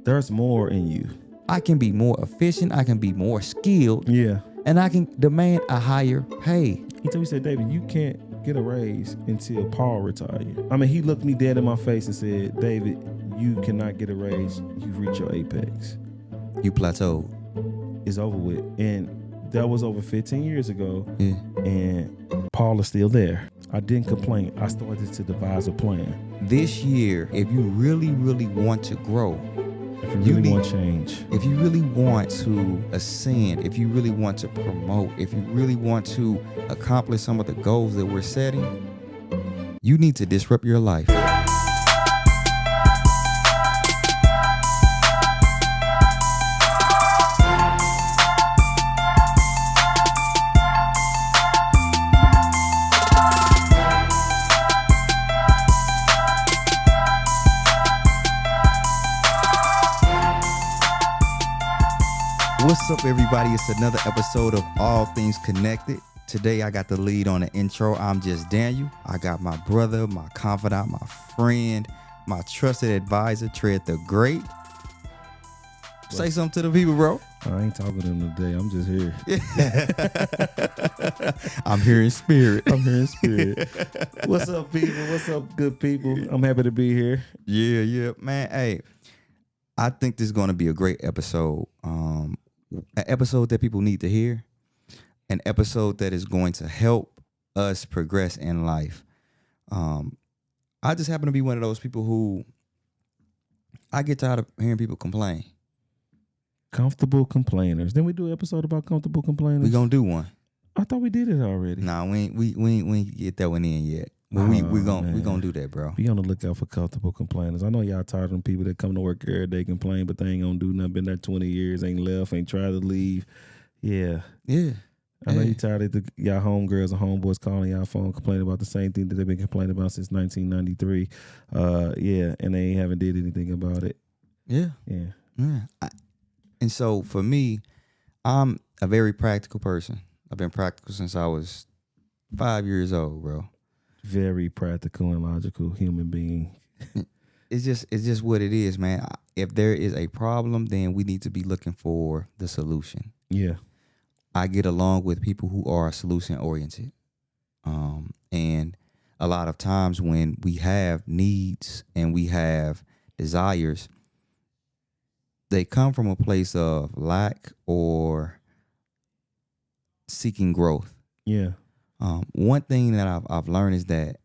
There's more in you. I can be more efficient. I can be more skilled. Yeah. And I can demand a higher pay. He told me, he said, David, you can't get a raise until Paul retired. I mean, he looked me dead in my face and said, David, you cannot get a raise. You've reached your apex. You plateaued. It's over with. And that was over 15 years ago. Yeah. And Paul is still there. I didn't complain. I started to devise a plan. This year, if you really, really want to grow, If you really want change. if you really want to ascend, if you really want to promote, if you really want to accomplish some of the goals that we're setting, you need to disrupt your life. What's up, everybody? It's another episode of All Things Connected. Today, I got the lead on the intro. I'm just Daniel. I got my brother, my confidant, my friend, my trusted advisor, Tread the Great. Say something to the people, bro. I ain't talking to them today. I'm just here. I'm here in spirit. I'm here in spirit. What's up, people? What's up, good people? I'm happy to be here. Yeah, man. Hey, I think this is going to be a great episode. An episode that people need to hear. An episode that is going to help us progress in life. I just happen to be one of those people who I get tired of hearing people complain. Comfortable complainers. Didn't we do an episode about comfortable complainers? We gonna do one. I thought we did it already. Nah, we ain't get that one in yet. But we gonna do that, bro. Be on the lookout for comfortable complainers. I know y'all tired of them people that come to work every day complain, but they ain't gonna do nothing. Been there 20 years, ain't left, ain't tried to leave. Yeah. I know you tired of y'all homegirls and homeboys calling y'all phone complaining about the same thing that they've been complaining about since 1993. And they haven't did anything about it. Yeah. And so for me, I'm a very practical person. I've been practical since I was 5 years old, bro. Very practical and logical human being. It's just what it is, man. If there is a problem, then we need to be looking for the solution. Yeah. I get along with people who are solution oriented. And a lot of times when we have needs and we have desires, they come from a place of lack or seeking growth. Yeah. One thing that I've learned is that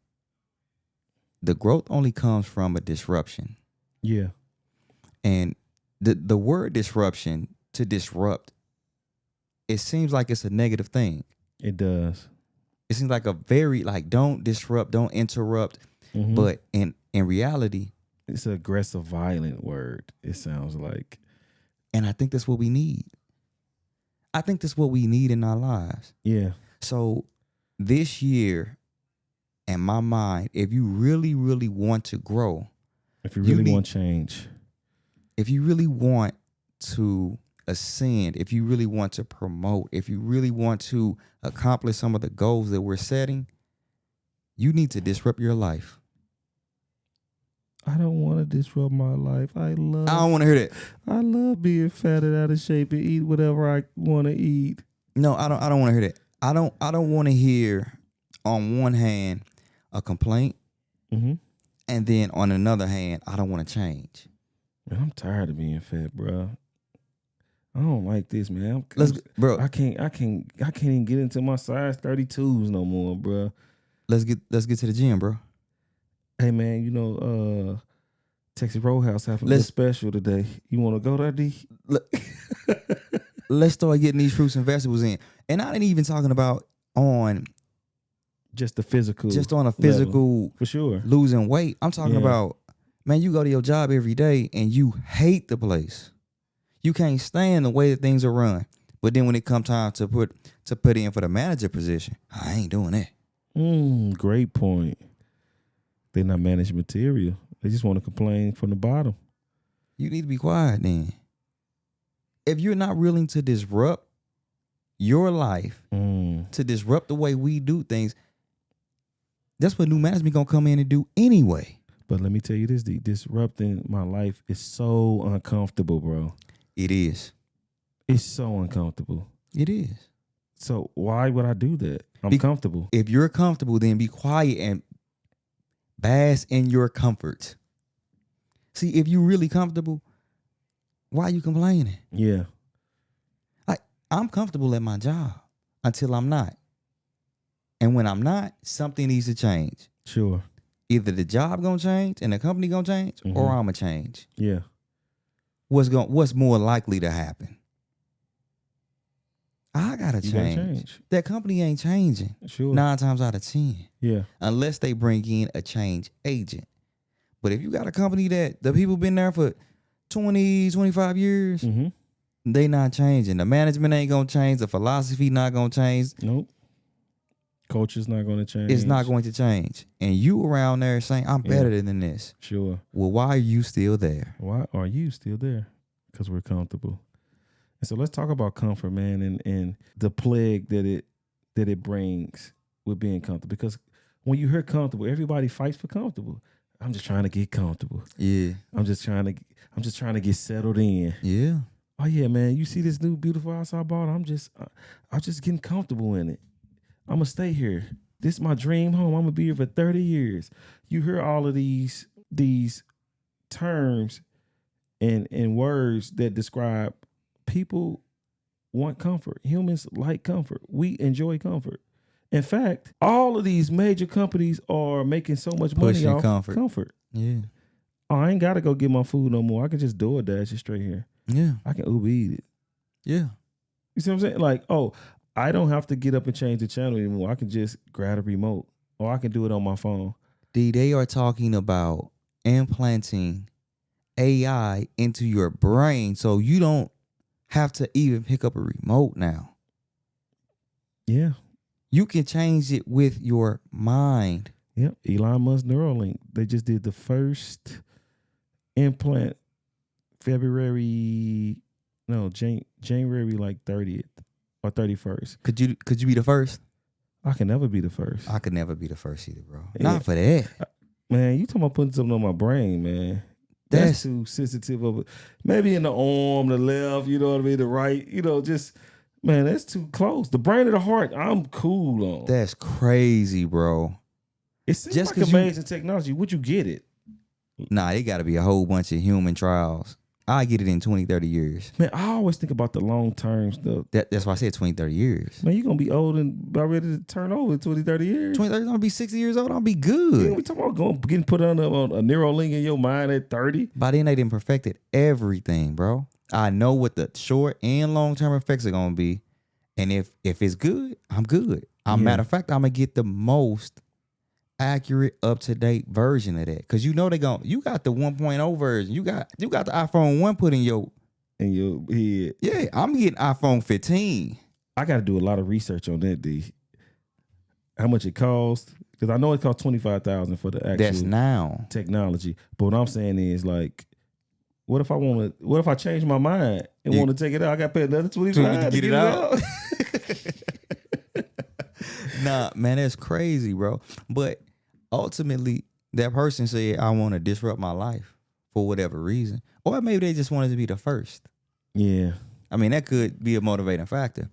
the growth only comes from a disruption. Yeah. And the word disruption, to disrupt, it seems like it's a negative thing. It does. It seems like a very, don't disrupt, don't interrupt. Mm-hmm. But in reality, it's an aggressive, violent word, it sounds like. And I think that's what we need. I think that's what we need in our lives. Yeah. So this year, in my mind, if you really, really want to grow, if you really want change, if you really want to ascend, if you really want to promote, if you really want to accomplish some of the goals that we're setting, you need to disrupt your life. I don't want to disrupt my life. I don't want to hear that. I love being fat and out of shape and eat whatever I want to eat. No, I don't want to hear that. I don't want to hear, on one hand, a complaint, mm-hmm. and then on another hand, I don't want to change. Man, I'm tired of being fat, bro. I don't like this, man. Bro, I can't even get into my size 32s no more, bro. Let's get to the gym, bro. Hey, man, Texas Roadhouse having a special today. You want to go there, D? Let's start getting these fruits and vegetables in. And I ain't even talking about on just the physical. Just on a physical level, for sure. Losing weight. I'm talking about, man, you go to your job every day and you hate the place. You can't stand the way that things are run. But then when it comes time to put in for the manager position, I ain't doing that. Great point. They're not managing material. They just want to complain from the bottom. You need to be quiet then. If you're not willing to disrupt your life, to disrupt the way we do things, that's what new management gonna come in and do anyway. But let me tell you this, disrupting my life is so uncomfortable, bro. It is. It's so uncomfortable. It is. So why would I do that? I'm comfortable. If you're comfortable, then be quiet and bask in your comfort. See, if you're really comfortable, why are you complaining? Yeah. I'm comfortable at my job until I'm not. And when I'm not, something needs to change. Sure. Either the job gonna change and the company gonna change, or I'm gonna change. Yeah. What's more likely to happen? I gotta change. That company ain't changing. Sure. 9 times out of 10. Yeah. Unless they bring in a change agent. But if you got a company that the people been there for 20, 25 years, they not changing. The management ain't gonna change. The philosophy not gonna change. Nope. Culture's not gonna change. It's not going to change. And you around there saying, I'm better than this. Sure. Well, why are you still there? Why are you still there? Because we're comfortable. And so let's talk about comfort, man, and the plague that it brings with being comfortable. Because when you hear comfortable, everybody fights for comfortable. I'm just trying to get comfortable. Yeah. I'm just trying to get settled in. Yeah. Oh yeah, man. You see this new beautiful house I bought? I'm just getting comfortable in it. I'm gonna stay here. This is my dream home. I'm gonna be here for 30 years. You hear all of these terms and words that describe people want comfort. Humans like comfort. We enjoy comfort. In fact, all of these major companies are making so much money off comfort. Yeah. Oh, I ain't gotta go get my food no more. I can just DoorDash it straight here. Yeah. I can Uber Eat it. Yeah. You see what I'm saying? Like, oh, I don't have to get up and change the channel anymore. I can just grab a remote, or I can do it on my phone. They are talking about implanting AI into your brain so you don't have to even pick up a remote now. Yeah. You can change it with your mind. Yep. Elon Musk Neuralink. They just did the first implant January like 30th or 31st. Could you be the first? I can never be the first. I could never be the first either, bro. Yeah. Not for that. Man, you talking about putting something on my brain, man. That's too sensitive of it. Maybe in the arm, the left, you know what I mean, the right, just, man, that's too close. The brain of the heart, I'm cool on. That's crazy, bro. It seems just like amazing technology. Would you get it? Nah, it got to be a whole bunch of human trials. I get it in 20, 30 years. Man, I always think about the long-term stuff. That's why I said 20, 30 years. Man, you're going to be old and about ready to turn over in 20, 30 years. 20, 30, I'm going to be 60 years old. I'll be good. Yeah, we talking about getting put on a Neuralink in your mind at 30. By then, they done perfected everything, bro. I know what the short and long-term effects are going to be. And if it's good, I'm good. Matter of fact, I'm going to get the most accurate, up-to-date version of that. Because you got the 1.0 version. You got the iPhone 1 put in your head. Yeah, I'm getting iPhone 15. I got to do a lot of research on that, D. How much it costs? Because I know it costs $25,000 for the actual That's now technology. But what I'm saying is, like, what if I change my mind and want to take it out? I got to pay another $25,000 to get it out. Nah, man, that's crazy, bro. But ultimately, that person said, I want to disrupt my life for whatever reason. Or maybe they just wanted to be the first. Yeah. I mean, that could be a motivating factor.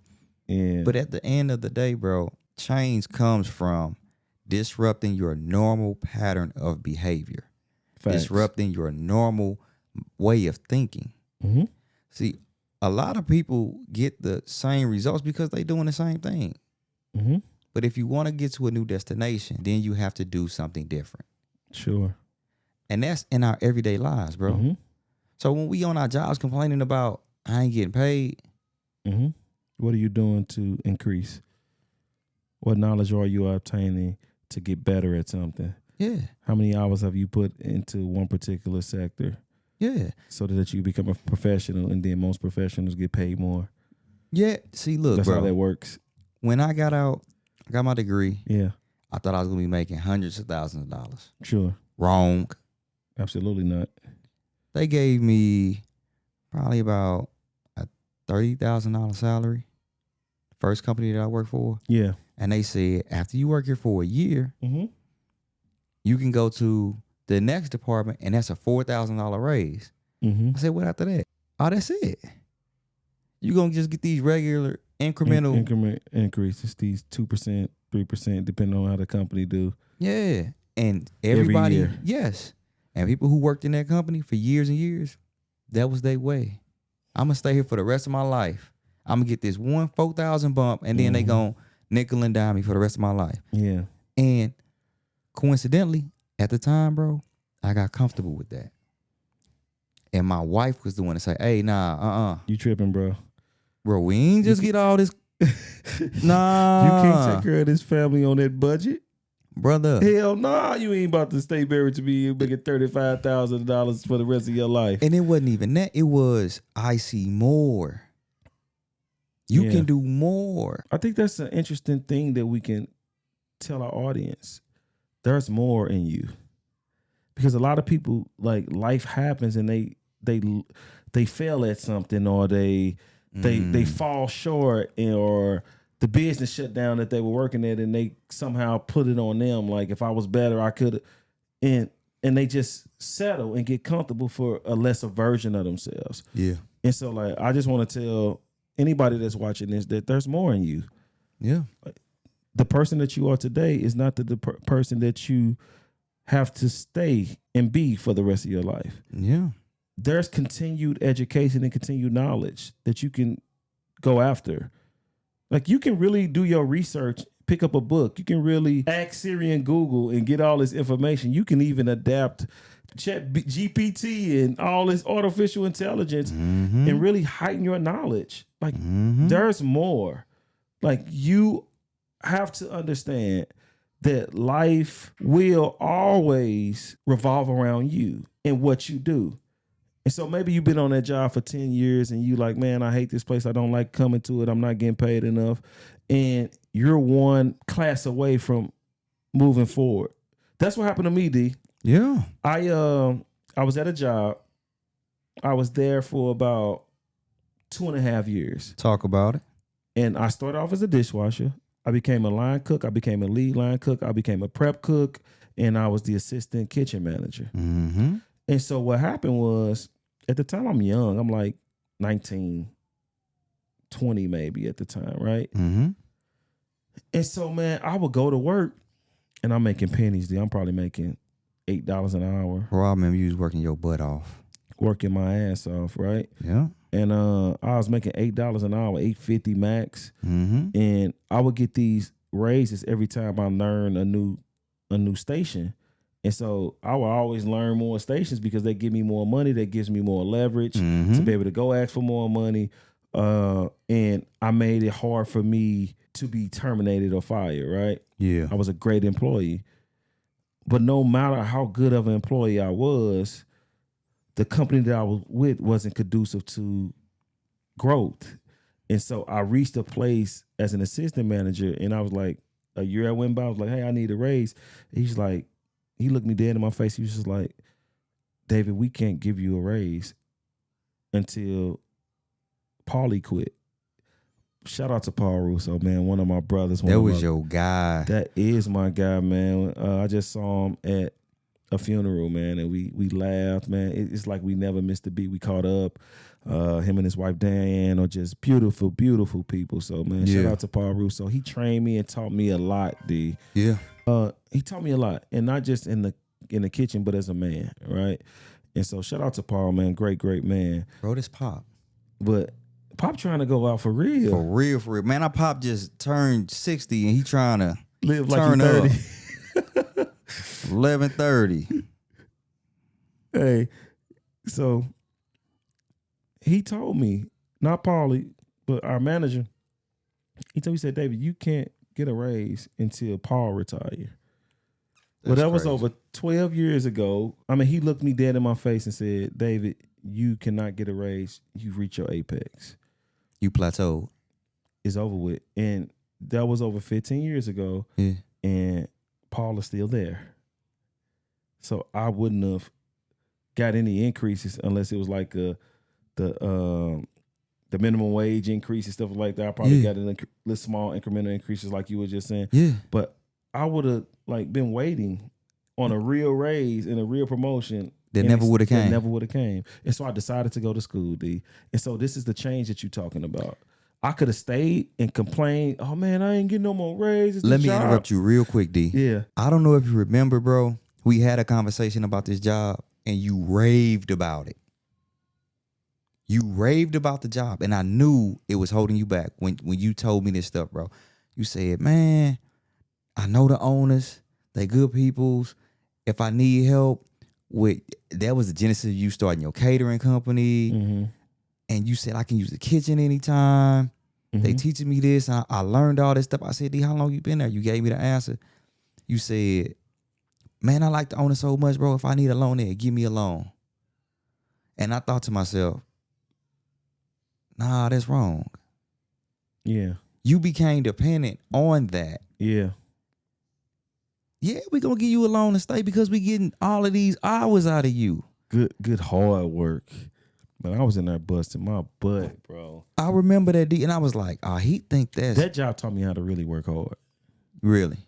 Yeah. But at the end of the day, bro, change comes from disrupting your normal pattern of behavior. Facts. Disrupting your normal way of thinking. Mm-hmm. See, a lot of people get the same results because they're doing the same thing. Mm-hmm. But if you want to get to a new destination, then you have to do something different. Sure. And that's in our everyday lives, bro. Mm-hmm. So when we on our jobs complaining about, I ain't getting paid. Mm-hmm. What are you doing to increase? What knowledge are you obtaining to get better at something? Yeah. How many hours have you put into one particular sector? Yeah. So that you become a professional, and then most professionals get paid more. Yeah. See, look, that's bro. how that works. When I got out, I got my degree. Yeah. I thought I was going to be making hundreds of thousands of dollars. Sure. Wrong. Absolutely not. They gave me probably about a $30,000 salary. First company that I worked for. Yeah. And they said, after you work here for a year, mm-hmm. you can go to the next department, and that's a $4,000 raise. Mm-hmm. I said, what after that? Oh, that's it. You're going to just get these regular incremental increment increases, these 2%, 3%, depending on how the company do. Yeah. And everybody, Every year. yes. And people who worked in that company for years and years, that was their way. I'm going to stay here for the rest of my life. I'm going to get this 4,000 bump, and then they going to nickel and dime me for the rest of my life. Yeah. And coincidentally, at the time, bro, I got comfortable with that. And my wife was the one to say, hey, nah, You tripping, bro. Bro, we ain't just get all this. Nah. You can't take care of this family on that budget. Brother. Hell nah, you ain't about to stay married to me and make it $35,000 for the rest of your life. And it wasn't even that. It was, I see more. You can do more. I think that's an interesting thing that we can tell our audience. There's more in you. Because a lot of people, like, life happens and they fail at something, or they fall short, or the business shut down that they were working at, and they somehow put it on them. Like, if I was better, I could. And they just settle and get comfortable for a lesser version of themselves. Yeah. And so, like, I just want to tell anybody that's watching this that there's more in you. Yeah. The person that you are today is not the person that you have to stay and be for the rest of your life. Yeah. There's continued education and continued knowledge that you can go after. Like, you can really do your research, pick up a book. You can really ask Siri and Google and get all this information. You can even adapt Chat GPT and all this artificial intelligence and really heighten your knowledge. Like, there's more. Like, you have to understand that life will always revolve around you and what you do. And so maybe you've been on that job for 10 years and you like, man, I hate this place. I don't like coming to it. I'm not getting paid enough. And you're one class away from moving forward. That's what happened to me, D. Yeah. I was at a job. I was there for about 2.5 years. Talk about it. And I started off as a dishwasher. I became a line cook. I became a lead line cook. I became a prep cook. And I was the assistant kitchen manager. Mm-hmm. And so what happened was, at the time, I'm young. I'm like 19, 20 maybe at the time, right? Mm-hmm. And so, man, I would go to work and I'm making pennies, dude. I'm probably making $8 an hour. Bro, I remember you was working your butt off. Working my ass off, right? Yeah. And I was making $8 an hour, $8.50 max. Mm-hmm. And I would get these raises every time I learned a new station. And so I will always learn more stations because they give me more money. That gives me more leverage to be able to go ask for more money. And I made it hard for me to be terminated or fired, right? Yeah. I was a great employee. But no matter how good of an employee I was, the company that I was with wasn't conducive to growth. And so I reached a place as an assistant manager, and I was like, a year I went by, I was like, hey, I need a raise. He's like, he looked me dead in my face. He was just like, David, we can't give you a raise until Paulie quit. Shout out to Paul Russo, man, one of my brothers. That was your guy. That is my guy, man. I just saw him at a funeral, man, and we laughed, man. It's like we never missed a beat. We caught up. Him and his wife Diane are just beautiful, beautiful people. So, man, shout out to Paul Russo. He trained me and taught me a lot, D. Yeah. He taught me a lot, and not just in the kitchen, but as a man, right? And so, shout out to Paul, man. Great, great man. Bro, this Pop. But Pop trying to go out for real. For real, for real. Man, our Pop just turned 60 and he trying to live like turn he's 30. 11:30. Hey, so he told me, not Paulie, but our manager, he said, David, you can't get a raise until Paul retire. Well, that was over 12 years ago. I mean, he looked me dead in my face and said, David, you cannot get a raise. You've reached your apex. You plateaued. It's over with. And that was over 15 years ago. Yeah. And Paul is still there. So I wouldn't have got any increases unless it was like the minimum wage increase and stuff like that. I probably got a little small incremental increases like you were just saying. Yeah. But I would have like been waiting on a real raise and a real promotion. That never would have came. Never would have came. And so I decided to go to school, D. And so this is the change that you're talking about. I could have stayed and complained, oh man, I ain't getting no more raises. Let me interrupt you real quick, D. Yeah. I don't know if you remember, bro. We had a conversation about this job and you raved about it. You raved about the job, and I knew it was holding you back when you told me this stuff, bro. You said, man, I know the owners. They good peoples. If I need help with, that was the genesis of you starting your catering company. Mm-hmm. And you said, I can use the kitchen anytime. Mm-hmm. They teaching me this. I learned all this stuff. I said, D, how long you been there? You gave me the answer. You said, man, I like the owner so much, bro. If I need a loan there, give me a loan. And I thought to myself, nah, that's wrong. Yeah. You became dependent on that. Yeah. Yeah, we gonna give you a loan to stay because we getting all of these hours out of you. Good hard work. But I was in there busting my butt, bro. I remember that, D, and I was like, oh, he think that job taught me how to really work hard. Really?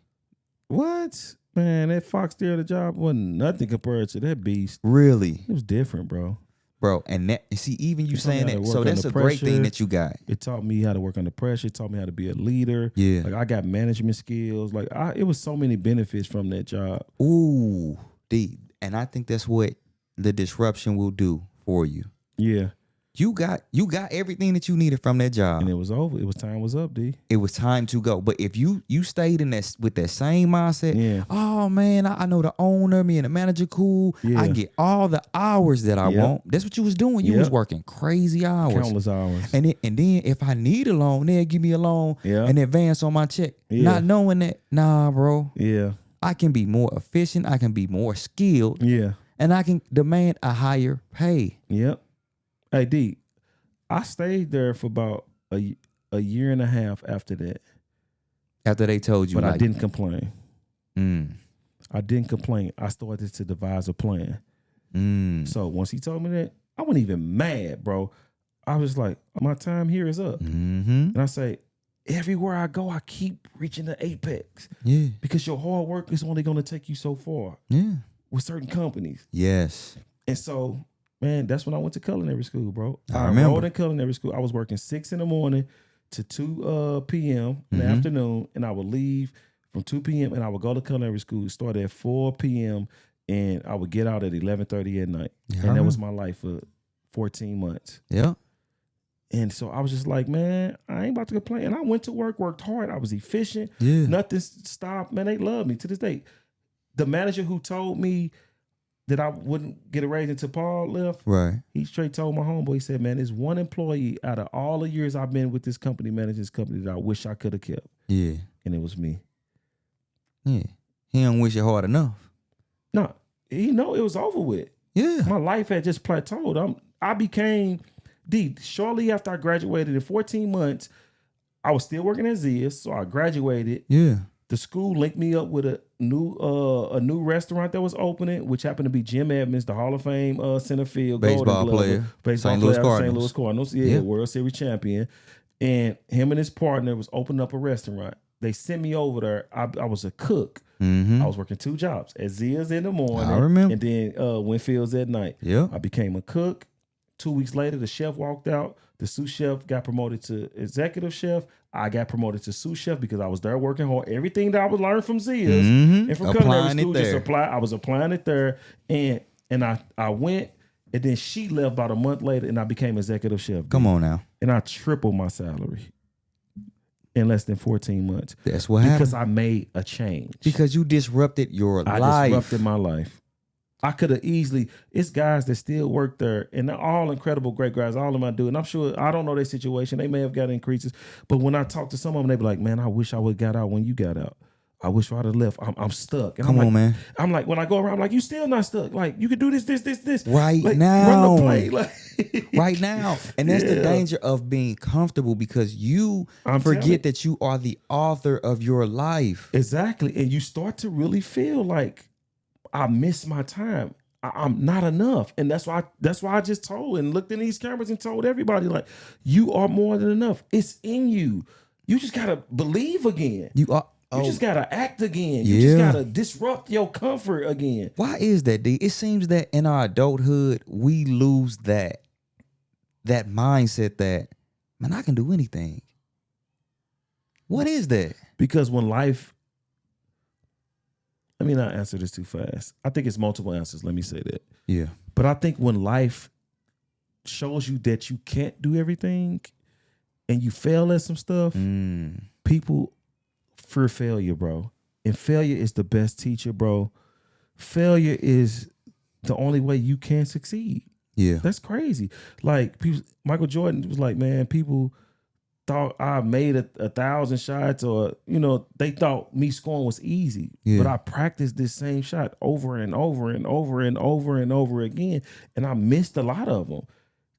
What? Man, that Foxtail, the job wasn't nothing compared to that beast. Really? It was different, bro. Bro, and that, see, even you saying that, so that's a great thing that you got. It taught me how to work under pressure. It taught me how to be a leader. Yeah. Like I got management skills. Like it was so many benefits from that job. Ooh, D, and I think that's what the disruption will do for you. Yeah. You got everything that you needed from that job. And it was over. It was time was up, D. It was time to go. But if you stayed in that with that same mindset, yeah. Oh man, I know the owner, me and the manager cool. Yeah. I get all the hours that I want. That's what you was doing. You was working crazy hours. Countless hours. And then if I need a loan, they'll give me a loan and advance on my check. Not knowing that, nah, bro. Yeah. I can be more efficient. I can be more skilled. Yeah. And I can demand a higher pay. Yep. Hey, D, I stayed there for about a year and a half after that. After they told you, but I didn't complain. I didn't complain. I started to devise a plan. So once he told me that, I wasn't even mad, bro. I was like, my time here is up. And I say, everywhere I go, I keep reaching the apex. Yeah. Because your hard work is only going to take you so far. Yeah. With certain companies. Yes. And so, man, that's when I went to culinary school, bro. I remember. enrolled in culinary school. I was working 6 a.m. to 2 p.m. in the afternoon, and I would leave from 2 p.m. and I would go to culinary school, start at 4 p.m. and I would get out at 11:30 at night. Yeah, and that was my life for 14 months. Yeah. And so I was just like, man, I ain't about to complain. And I went to work, worked hard. I was efficient. Yeah. Nothing stopped. Man, they love me to this day. The manager who told me that I wouldn't get a raise until Paul left, right? He straight told my homeboy, he said, man, there's one employee out of all the years I've been with this company, managing this company, that I wish I could have kept. Yeah. And it was me. Yeah. He don't wish it hard enough. No, he know it was over with. Yeah. My life had just plateaued. I became, shortly after I graduated in 14 months, I was still working at Zia's, so I graduated. Yeah. The school linked me up with a new restaurant that was opening, which happened to be Jim Edmonds, the Hall of Fame center field baseball player, St. Louis Cardinals, World Series champion. And him and his partner was opening up a restaurant. They sent me over there. I was a cook. I was working 2 jobs, at Zia's in the morning, I remember, and then Winfield's at night. Yeah, I became a cook. 2 weeks later, the chef walked out. The sous chef got promoted to executive chef. I got promoted to sous chef because I was there working hard. Everything that I would learn from Zia's and from culinary school, I was applying it there. And I went, and then she left about a month later, and I became executive chef. Come on now. And I tripled my salary in less than 14 months. That's what happened. Because I made a change. Because you disrupted your life. I disrupted my life. I could have easily, it's guys that still work there, and they're all incredible, great guys, all of them I do. And I'm sure, I don't know their situation. They may have got increases. But when I talk to some of them, they be like, man, I wish I would have got out when you got out. I wish I'd have left. I'm stuck. And Come on, man. I'm like, when I go around, I'm like, you still not stuck. Like, you could do this. Right like, now. Run the play. Like, right now. And that's the danger of being comfortable, because you forget that you are the author of your life. Exactly. And you start to really feel like, I miss my time. I'm not enough. And that's why I just told and looked in these cameras and told everybody, like, you are more than enough. It's in you. You just gotta believe again. You are. You just gotta act again. You just gotta disrupt your comfort again. Why is that, D? It seems that in our adulthood, we lose that mindset that, man, I can do anything. What is that? Because when life, let me not answer this too fast. I think it's multiple answers. Let me say that. Yeah. But I think when life shows you that you can't do everything and you fail at some stuff, people fear failure, bro. And failure is the best teacher, bro. Failure is the only way you can succeed. Yeah. That's crazy. Like people, Michael Jordan was like, man, people thought I made 1,000 shots, or they thought me scoring was easy. But I practiced this same shot over and over and over and over and over again, and I missed a lot of them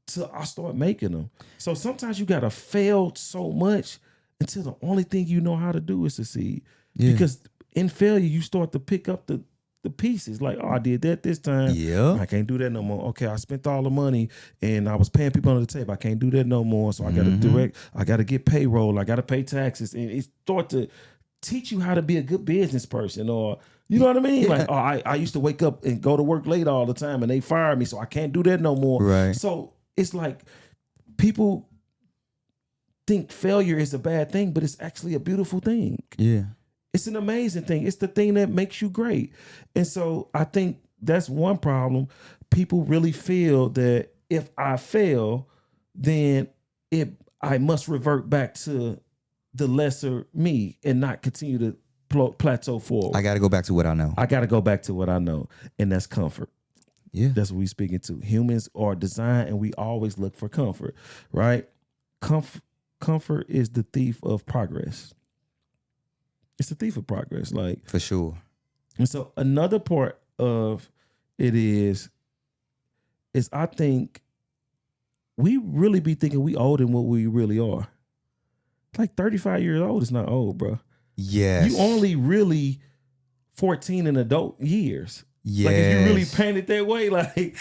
till I started making them. So sometimes you gotta fail so much until the only thing you know how to do is succeed. Because in failure you start to pick up the pieces. Like, oh, I did that this time. Yeah. I can't do that no more. Okay, I spent all the money and I was paying people under the table. I can't do that no more. So I got to get payroll. I got to pay taxes. And it start to teach you how to be a good business person, or, you know what I mean? Like, oh, I used to wake up and go to work late all the time and they fired me. So I can't do that no more. Right. So it's like people think failure is a bad thing, but it's actually a beautiful thing. Yeah. It's an amazing thing. It's the thing that makes you great. And so I think that's one problem. People really feel that if I fail, then I must revert back to the lesser me and not continue to plateau forward. I got to go back to what I know. I got to go back to what I know. And that's comfort. Yeah. That's what we're speaking to. Humans are designed and we always look for comfort, right? Comfort is the thief of progress. It's the thief of progress, like, for sure. And so another part of it is I think we really be thinking we older than what we really are. Like 35 years old is not old, bro. Yes. You only really 14 in adult years. Yes. Like if you really paint it that way, like,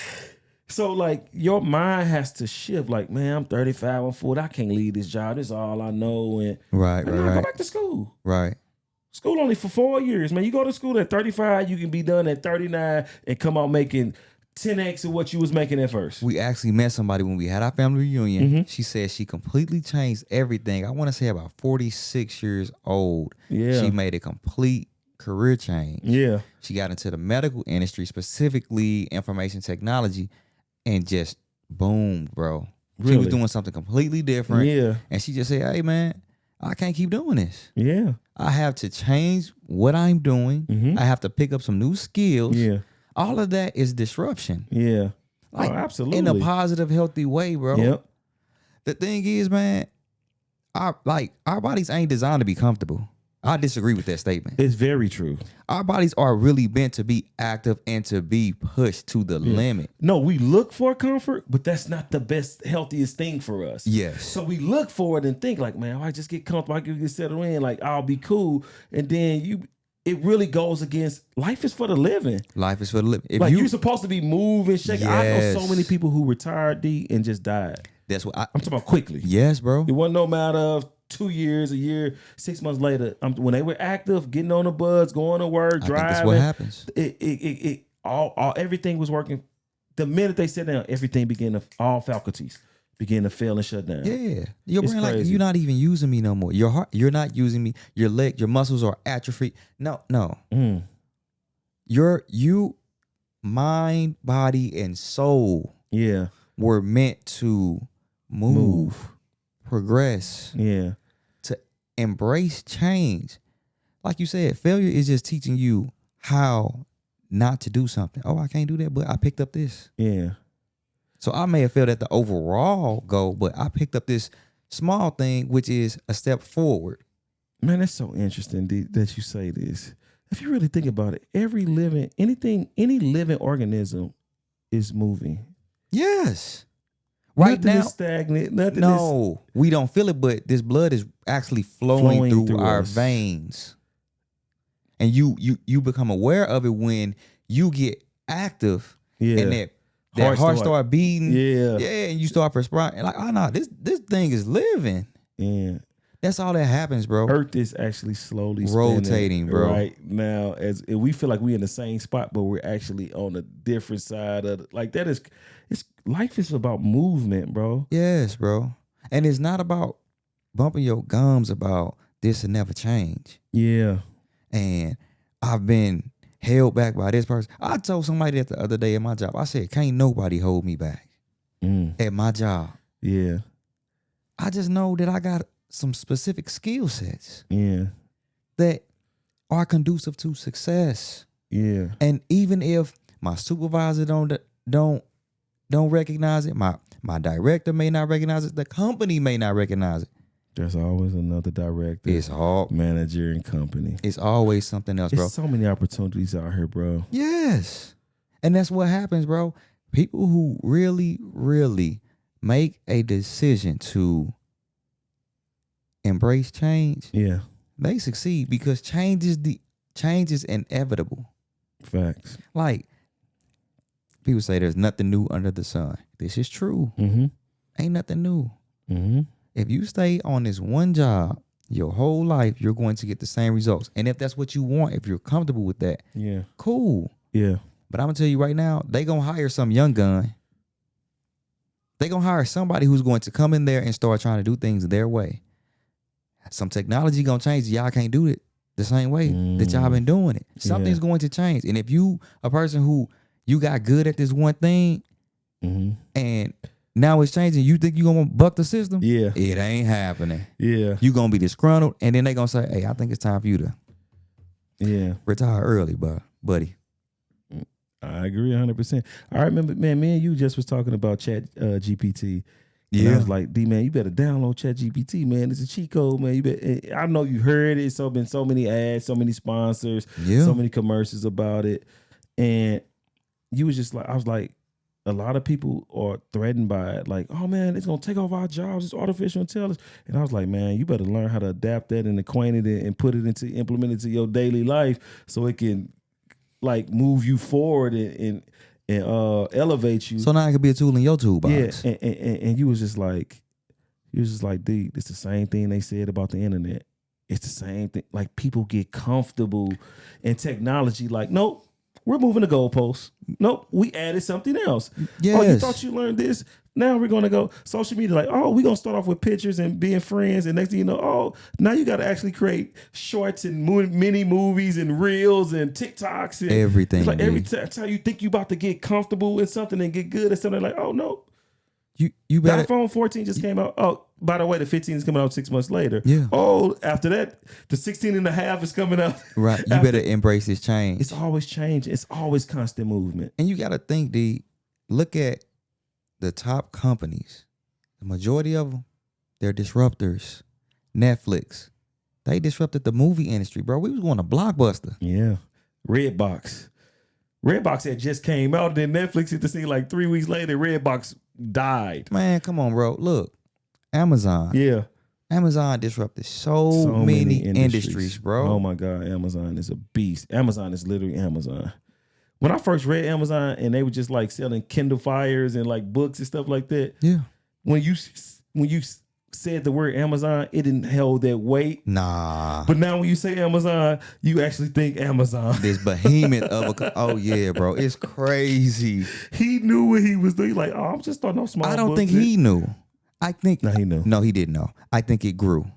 so like your mind has to shift. Like, man, I'm 35, I'm 40, I can't leave this job. This is all I know. And right. Go back to school. Right. School only for 4 years, man. You go to school at 35, you can be done at 39 and come out making 10x of what you was making at first. We actually met somebody when we had our family reunion. Mm-hmm. She said she completely changed everything. I want to say about 46 years old. Yeah. She made a complete career change. Yeah. She got into the medical industry, specifically information technology, and just boomed, bro. Really? She was doing something completely different. Yeah. And she just said, hey, man, I can't keep doing this. Yeah. I have to change what I'm doing. Mm-hmm. I have to pick up some new skills. Yeah. All of that is disruption. Yeah. Like, absolutely. In a positive, healthy way, bro. Yep. The thing is, man, our bodies ain't designed to be comfortable. I disagree with that statement. It's very true. Our bodies are really meant to be active and to be pushed to the limit. No, we look for comfort, but that's not the best, healthiest thing for us. Yes. So we look for it and think like, man, if I just get comfortable, I can get settled in, like I'll be cool. And then it really goes against life is for the living. Life is for the living. If you're supposed to be moving, shaking. Yes. I know so many people who retired, D, and just died. That's what I'm talking about quickly. Yes, bro. It wasn't no matter of 2 years, a year, 6 months later. When they were active, getting on the bus, going to work, driving. That's what happens. Everything was working. The minute they sit down, everything all faculties begin to fail and shut down. Yeah. Your brain, like, you're not even using me no more. Your heart, you're not using me. Your leg, your muscles are atrophied. No. You mind, body, and soul were meant to move. Progress. Yeah. To embrace change. Like you said, failure is just teaching you how not to do something. Oh, I can't do that, but I picked up this. Yeah. So I may have failed at the overall goal, but I picked up this small thing, which is a step forward. Man, that's so interesting that you say this. If you really think about it, any living organism is moving. Yes. Right nothing now, is stagnant. We don't feel it, but this blood is actually flowing through our veins, and you become aware of it when you get active, and that heart start beating, and you start perspiring, and like, oh no, this thing is living. Yeah, That's all that happens, bro. Earth is actually slowly rotating, spinning, bro. Right now, as we feel like we're in the same spot, but we're actually on a different side of it. Like that is, it's life is about movement, bro. Yes, bro. And it's not about bumping your gums about this will never change. Yeah. And I've been held back by this person. I told somebody that the other day at my job. I said, can't nobody hold me back at my job. Yeah. I just know that I got some specific skill sets. Yeah. That are conducive to success. Yeah. And even if my supervisor don't recognize it, my director may not recognize it, the company may not recognize it. There's always another director. It's all manager and company. It's always something else, bro. There's so many opportunities out here, bro. Yes. And that's what happens, bro. People who really, really make a decision to embrace change, yeah, they succeed because change is inevitable. Facts. Like people say there's nothing new under the sun. This is true. Ain't nothing new. If you stay on this one job your whole life, you're going to get the same results. And if that's what you want, if you're comfortable with that, yeah, cool. Yeah. But I'm gonna tell you right now, they gonna hire some young gun. They gonna hire somebody who's going to come in there and start trying to do things their way. Some technology gonna change. Y'all can't do it the same way that y'all been doing it. Something's going to change. And if you a person who you got good at this one thing, and now it's changing, you think you gonna buck the system? Yeah. It ain't happening. Yeah. You gonna be disgruntled, and then they gonna say, "Hey, I think it's time for you to retire early, buddy." I agree 100%. I remember, man, me and you just was talking about Chat GPT. Yeah. And I was like, D, man, you better download Chat GPT, man. It's a cheat code, man. You better, I know you heard it. So been so many ads, so many sponsors, so many commercials about it. And you was just like, I was like, a lot of people are threatened by it. Like, oh, man, it's going to take over our jobs. It's artificial intelligence. And I was like, man, you better learn how to adapt that and acquaint it and implement it into your daily life so it can like move you forward and elevate you. So now it could be a tool in your toolbox. Yeah, and you was just like, D, it's the same thing they said about the internet. It's the same thing. Like people get comfortable in technology. Like, nope, we're moving the goalposts. Nope, we added something else. Yes. Oh, you thought you learned this? Now we're going to go social media. Like, oh, we're going to start off with pictures and being friends. And next thing you know, oh, now you got to actually create shorts and mini movies and reels and TikToks. And everything. It's like every time you think you about to get comfortable in something and get good at something, like, oh, no. You better. The iPhone 14 just came out. Oh, by the way, the 15 is coming out 6 months later. Yeah. Oh, after that, the 16 and a half is coming out. Right. You better embrace this change. It's always change. It's always constant movement. And you got to think, D, look at the top companies. The majority of them, they're disruptors. Netflix, they disrupted the movie industry, bro. We was going to Blockbuster. Yeah. Redbox had just came out, and then Netflix hit the scene like 3 weeks later. Redbox died. Man, come on, bro. Look, Amazon. Yeah. Amazon disrupted so many industries, bro. Oh my God, Amazon is a beast. Amazon is literally Amazon. When I first read Amazon and they were just like selling Kindle Fires and like books and stuff like that. Yeah. When you said the word Amazon, it didn't hold that weight. Nah. But now when you say Amazon, you actually think Amazon. This behemoth of a... Oh, yeah, bro. It's crazy. He knew what he was doing. Like, oh, I'm just starting off small. I don't think he knew. I think... No, he knew. No, he didn't know. I think it grew.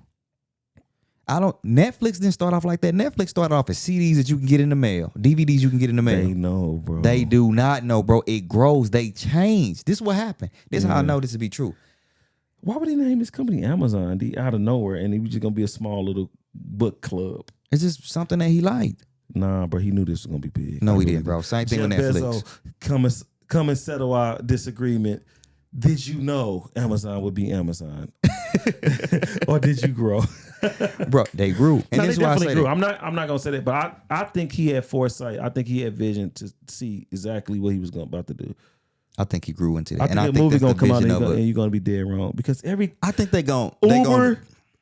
Netflix didn't start off like that. Netflix started off as CDs that you can get in the mail. DVDs you can get in the mail. They know, bro. They do not know, bro. It grows. They change. This is what happened. This is how I know this to be true. Why would he name his company Amazon out of nowhere and it was just going to be a small little book club? It's just something that he liked. Nah, bro. He knew this was going to be big. No, he didn't, bro. Same thing with Netflix. Bezos, come and settle our disagreement. Did you know Amazon would be Amazon? Or did you grow? Bro, they grew. And no, this they definitely grew. That. I'm not gonna say that, but I think he had foresight. I think he had vision to see exactly what he was about to do. I think he grew into that. I think and the movie gonna come out and you're gonna be dead wrong because I think they gonna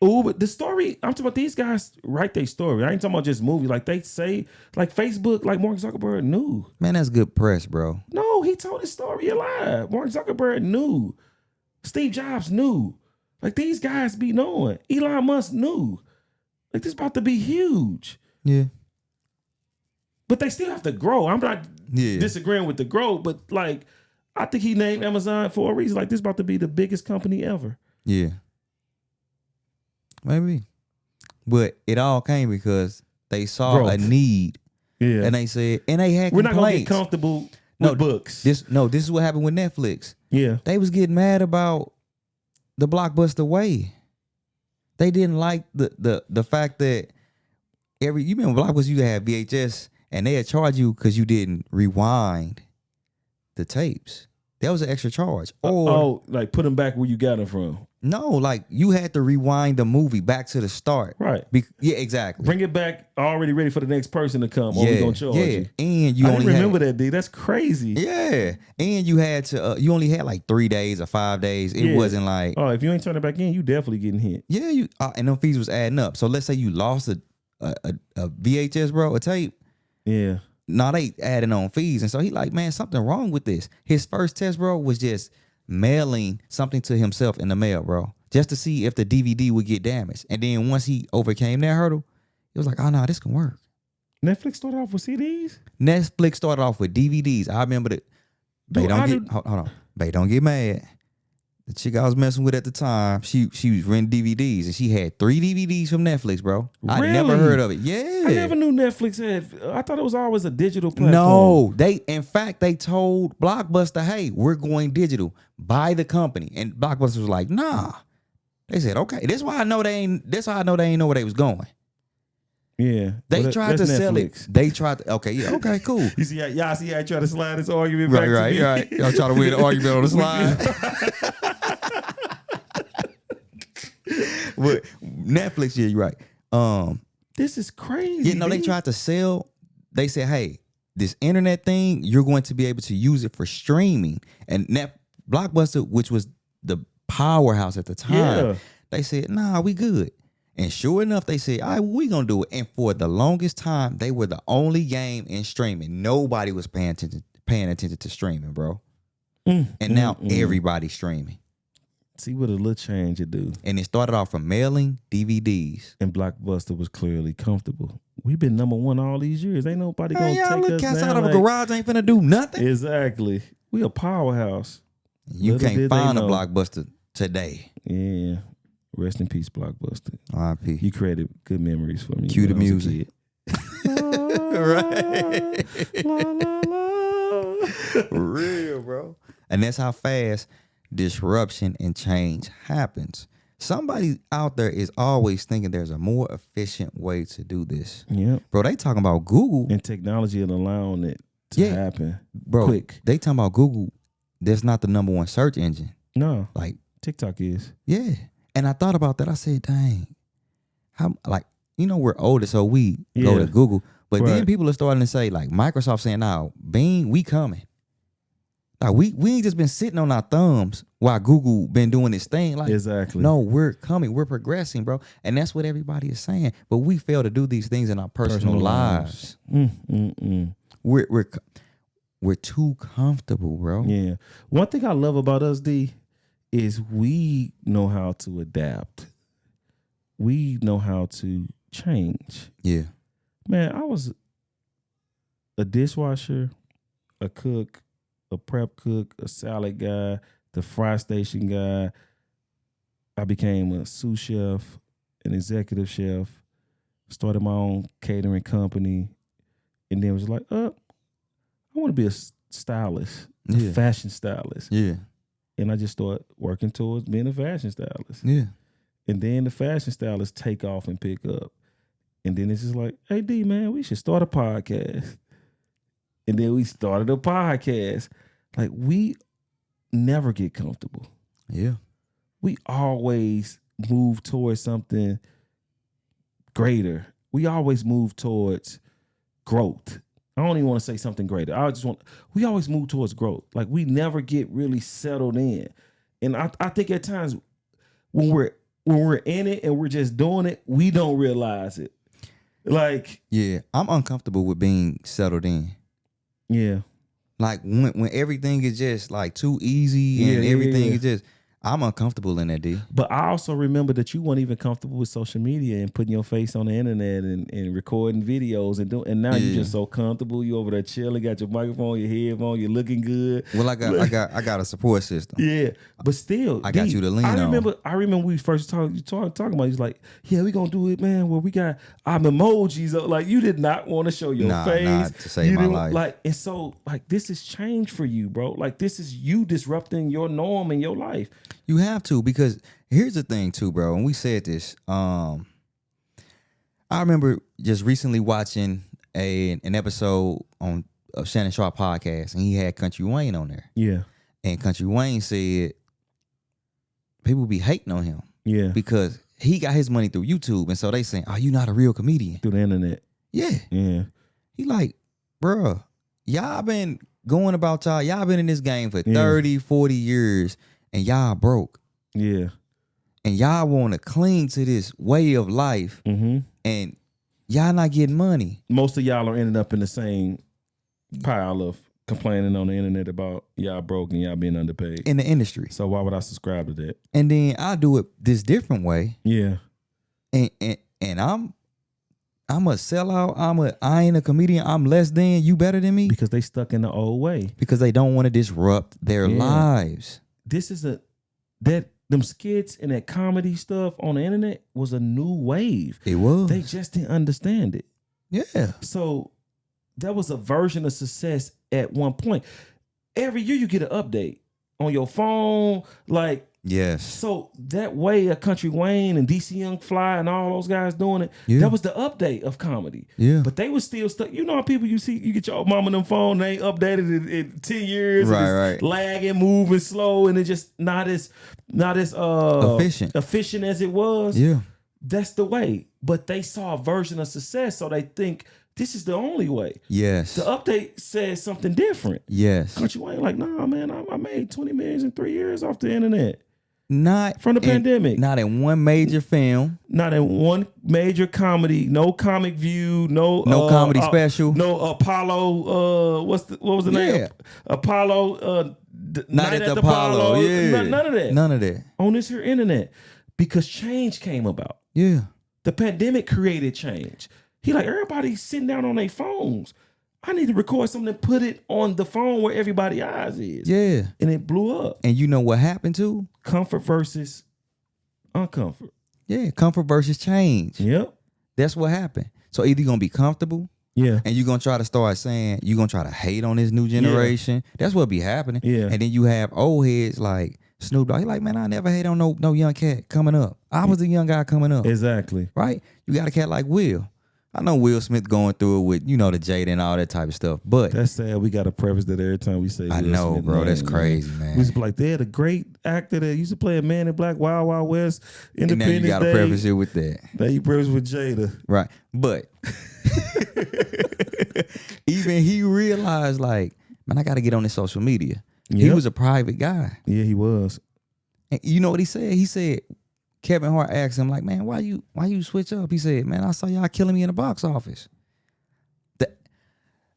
Uber, the story, I'm talking about these guys write their story. I ain't talking about just movies. Like they say, like Facebook, like Mark Zuckerberg knew. Man, that's good press, bro. No, he told his story alive. Mark Zuckerberg knew. Steve Jobs knew. Like these guys be knowing. Elon Musk knew. Like this about to be huge. Yeah. But they still have to grow. I'm not disagreeing with the growth, but like I think he named Amazon for a reason. Like this about to be the biggest company ever. Yeah. Maybe. But it all came because they saw a need. Yeah. And they said, and they had We're complaints. not gonna get comfortable with books. This is what happened with Netflix. Yeah. They was getting mad about the Blockbuster way. They didn't like the fact that you remember Blockbuster, you had VHS and they had charged you because you didn't rewind the tapes. That was an extra charge. Or like put them back where you got them from. No, like you had to rewind the movie back to the start. Right. Yeah, exactly. Bring it back already ready for the next person to come. Or we gonna charge you. And you I didn't remember that, D. That's crazy. Yeah. And you had to you only had like 3 days or 5 days. It wasn't like if you ain't turning it back in, you definitely getting hit. Yeah, you and them fees was adding up. So let's say you lost a VHS, bro, a tape. Yeah. Now they adding on fees. And so he like, man, something wrong with this. His first test, bro, was just mailing something to himself in the mail, bro, just to see if the DVD would get damaged. And then once he overcame that hurdle, it was like, oh no, this can work. Netflix started off with CDs? Netflix started off with DVDs. I remember that. Hold on. Bae, don't get mad. The chick I was messing with at the time, she was renting DVDs and she had 3 DVDs from Netflix, bro. Really? I never heard of it. Yeah. I never knew Netflix had. I thought it was always a digital platform. No, in fact, they told Blockbuster, hey, we're going digital. Buy the company. And Blockbuster was like, nah. They said, okay. That's how I know they ain't know where they was going. Yeah. They tried to sell it. They tried to, okay, cool. You see, y'all see how I try to slide this argument back to me? Right. Y'all try to win the argument on the slide. But Netflix, yeah, you're right. This is crazy. They tried to sell. They said, hey, this internet thing, you're going to be able to use it for streaming. And Blockbuster, which was the powerhouse at the time, they said, nah, we good. And sure enough, they said, all right, we gonna do it. And for the longest time, they were the only game in streaming. Nobody was paying attention to streaming, bro. And now everybody's streaming. See what a little change it do. And it started off from mailing DVDs. And Blockbuster was clearly comfortable. We've been number one all these years. Ain't nobody gonna take us cats down. Out of a garage ain't finna do nothing. Exactly. We a powerhouse. You can't find a Blockbuster today. Yeah. Rest in peace, Blockbuster. R.I.P. You created good memories for me. Cue the music. Right. La, la, la. Real, bro. And that's how fast disruption and change happens. Somebody out there is always thinking there's a more efficient way to do this. Yeah. Bro, they talking about Google. And technology and allowing it to happen. Bro, quick. They talking about Google. That's not the number one search engine. No. Like TikTok is. Yeah. And I thought about that. I said, dang. How we're older, so we go to Google. But then people are starting to say, like Microsoft saying, now, Bing, we coming. Like we ain't just been sitting on our thumbs while Google been doing this thing. Like, exactly. No, we're coming. We're progressing, bro. And that's what everybody is saying. But we fail to do these things in our personal lives. We're too comfortable, bro. Yeah. One thing I love about us, D, is we know how to adapt. We know how to change. Yeah. Man, I was a dishwasher, a cook, a prep cook, a salad guy, the fry station guy. I became a sous chef, an executive chef, started my own catering company, and then was like, I want to be a stylist, a fashion stylist. Yeah. And I just started working towards being a fashion stylist. Yeah. And then the fashion stylists take off and pick up. And then it's just like, hey, D, man, we should start a podcast. And then we started a podcast. Like, we never get comfortable. Yeah. We always move towards something greater. We always move towards growth. I don't even want to say something greater. We always move towards growth. Like, we never get really settled in. And I think at times when we're in it and we're just doing it, we don't realize it. Like, yeah, I'm uncomfortable with being settled in. Yeah. Like when everything is just like too easy and everything is just, I'm uncomfortable in that, D. But I also remember that you weren't even comfortable with social media and putting your face on the internet and recording videos and now you're just so comfortable. You over there chilling, got your microphone, your headphone, you're looking good. Well, I got a support system. Yeah, but still, I got you to lean on. I remember when we first talking about. He's like, yeah, we gonna do it, man. Well, we got our emojis up. Like you did not want to show your face. Not to save my life. Like, and so like this is change for you, bro. Like this is you disrupting your norm in your life. You have to, because here's the thing too, bro. And we said this. I remember just recently watching an episode of Shannon Sharp podcast, and he had Country Wayne on there. Yeah. And Country Wayne said people be hating on him. Yeah. Because he got his money through YouTube, and so they saying, "Oh, you not a real comedian through the internet." Yeah. Yeah. He like, bruh, y'all been going about y'all been in this game for 30, 40 years. And y'all broke. Yeah. And y'all want to cling to this way of life. Mm-hmm. And y'all not getting money. Most of y'all are ending up in the same pile of complaining on the internet about y'all broke and y'all being underpaid. In the industry. So why would I subscribe to that? And then I do it this different way. Yeah. And I'm a sellout. I ain't a comedian. I'm less than. You better than me. Because they stuck in the old way. Because they don't want to disrupt their lives. This is them skits and that comedy stuff on the internet was a new wave. It was. They just didn't understand it. Yeah. So that was a version of success at one point. Every year you get an update on your phone, like. Yes. So that way of Country Wayne and DC Young Fly and all those guys doing it, that was the update of comedy. Yeah. But they were still stuck. You know how people you get your mom on them phone, they ain't updated in 10 years. Right. Lagging, moving slow, and it's just not as efficient as it was. Yeah. That's the way. But they saw a version of success, so they think this is the only way. Yes. The update says something different. Yes. Country Wayne like, nah, man, I made 20 million in 3 years off the internet. Not from the pandemic. Not in one major film. Not in one major comedy. No Comic View. No comedy special. No Apollo. What was the name? Apollo. Night at the Apollo. Yeah. None of that. None of that. On this here internet, because change came about. Yeah. The pandemic created change. He like everybody's sitting down on their phones. I need to record something and put it on the phone where everybody's eyes is. Yeah. And it blew up. And you know what happened too? Comfort versus uncomfort. Yeah. Comfort versus change. Yep. That's what happened. So either you're going to be comfortable. Yeah. And you're going to try to start saying, you're going to try to hate on this new generation. Yeah. That's what be happening. Yeah. And then you have old heads like Snoop Dogg. He like, man, I never hate on no young cat coming up. I was the young guy coming up. Exactly. Right? You got a cat like Will. I know Will Smith going through it with, the Jada and all that type of stuff, but that's sad. We got to preface that every time we say I Will know, Smith, bro. man, that's crazy, man. We used to be like, they had a great actor that used to play a Man in Black, Wild Wild West, Independence Day. And now you got to preface it with that. Now you preface with Jada. Right. But even he realized, like, man, I got to get on this social media. Yep. He was a private guy. Yeah, he was. And you know what he said? He said, Kevin Hart asked him, like, man, why you switch up? He said, man, I saw y'all killing me in the box office.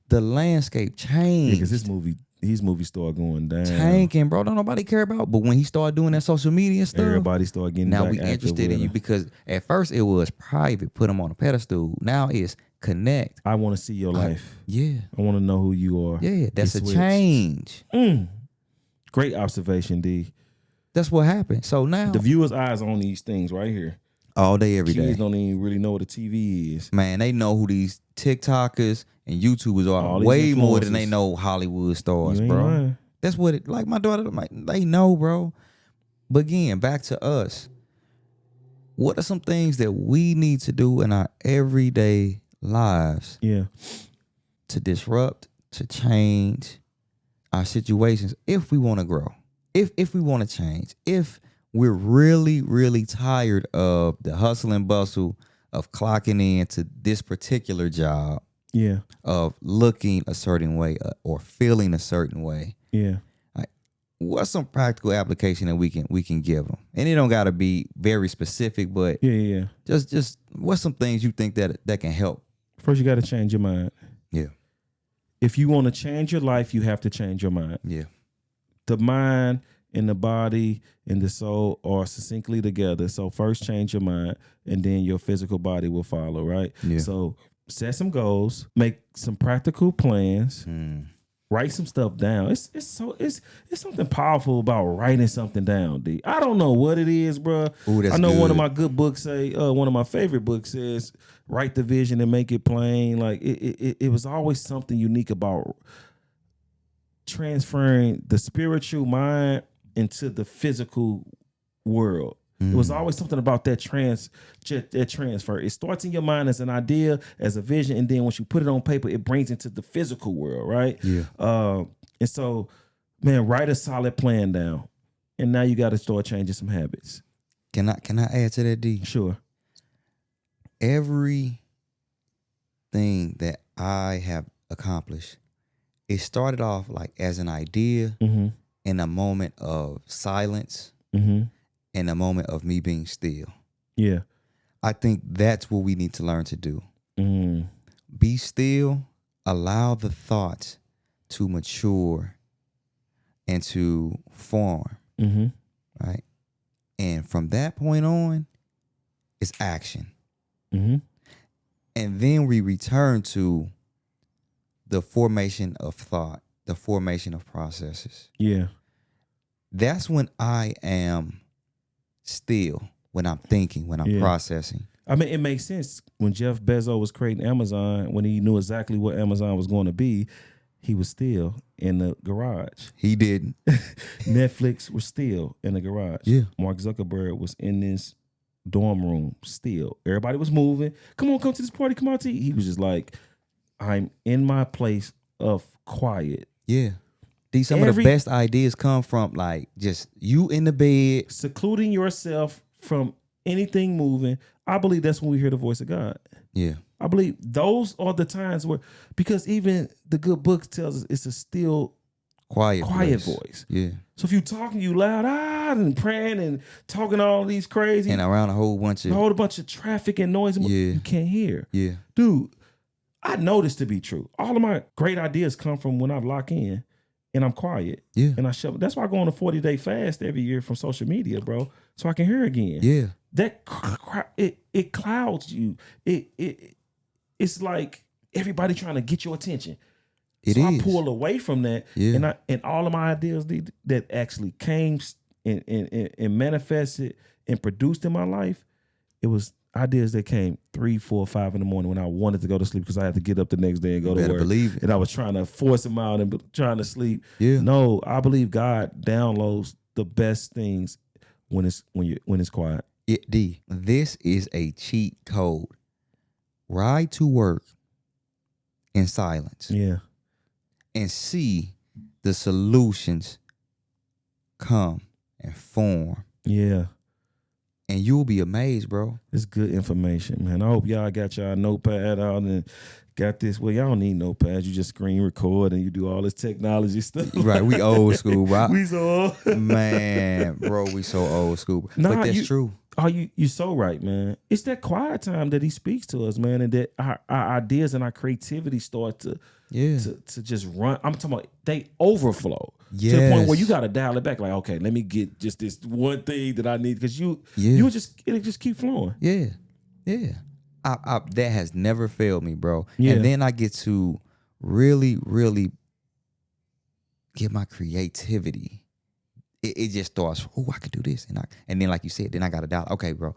The landscape changed. Because his movie started going down. Tanking, bro. Don't nobody care about. But when he started doing that social media stuff, everybody started getting now back we interested in you, because at first it was private, put him on a pedestal. Now it's connect. I want to see your life. Yeah. I want to know who you are. Yeah, that's a change. Great observation, D. That's what happened. So now the viewer's eyes on these things right here. All day, every day. Kids don't even really know what a TV is. Man, they know who these TikTokers and YouTubers are way more than they know Hollywood stars, bro. Lying. That's what it, like my daughter, like, they know, bro. But again, back to us. What are some things that we need to do in our everyday lives? Yeah. To disrupt, to change our situations if we want to grow, if we want to change, if we're really, really tired of the hustle and bustle of clocking in to this particular job. Yeah. Of looking a certain way or feeling a certain way. Yeah. Like, what's some practical application that we can give them? And it don't got to be very specific, but yeah. Just what's some things you think that can help? First, you got to change your mind. Yeah. If you want to change your life, you have to change your mind. Yeah. The mind and the body and the soul are succinctly together. So first change your mind, and then your physical body will follow, right? Yeah. So set some goals, make some practical plans, write some stuff down. It's something powerful about writing something down, D. I don't know what it is, bro. Ooh, that's I know good. one of my good books say, one of my favorite books says, write the vision and make it plain. Like it was always something unique about transferring the spiritual mind into the physical world. It was always something about that transfer. It starts in your mind as an idea, as a vision, and then once you put it on paper, it brings into the physical world, right? Yeah. And so, man, write a solid plan down, and now you got to start changing some habits. Can I add to that, D? Sure. Everything that I have accomplished, it started off like as an idea in a moment of silence. In a moment of me being still. Yeah. I think that's what we need to learn to do. Be still, allow the thoughts to mature and to form. Right? And from that point on, it's action. And then we return to the formation of thought, the formation of processes. Yeah. That's when I am still, when I'm thinking, when I'm processing. I mean, it makes sense. When Jeff Bezos was creating Amazon, when he knew exactly what Amazon was going to be, he was still in the garage. He didn't. Netflix was still in the garage. Yeah. Mark Zuckerberg was in this dorm room still. Everybody was moving. Come to this party. Come out to eat. He was just like, I'm in my place of quiet. Yeah. Some of the best ideas come from like just you in the bed. Secluding yourself from anything moving. I believe that's when we hear the voice of God. Yeah. I believe those are the times where, because even the good book tells us it's a still quiet voice. Yeah. So if you talking, you loud, and praying and talking all these crazy. And around a whole bunch of traffic and noise, you can't hear. Yeah. Dude, I know this to be true. All of my great ideas come from when I lock in. And I'm quiet. Yeah. And I shut. That's why I go on a 40-day fast every year from social media, bro, so I can hear again. Yeah. That it clouds you. It's like everybody trying to get your attention. I pull away from that. Yeah. And all of my ideas that actually came and manifested and produced in my life, it was ideas that came 3, 4, 5 in the morning when I wanted to go to sleep because I had to get up the next day and go to work. Believe it. And I was trying to force them out and trying to sleep. Yeah. No, I believe God downloads the best things when it's quiet. D, this is a cheat code. Ride to work in silence. Yeah. And see the solutions come and form. Yeah. And you'll be amazed, bro. It's good information, man. I hope y'all got y'all notepad out and got this. Well, y'all don't need notepads. You just screen record and you do all this technology stuff. Right. We old school, bro. We so old. Man, bro, we so old school. But that's true. Oh, you're so right, man. It's that quiet time that he speaks to us, man, and that our ideas and our creativity start to just run. I'm talking about they overflow to the point where you got to dial it back. Like, okay, let me get just this one thing that I need because it'll just keep flowing. Yeah, yeah. That has never failed me, bro. Yeah. And then I get to really, really get my creativity. It just starts, I could do this. And then like you said, then I got to dial. Okay, bro.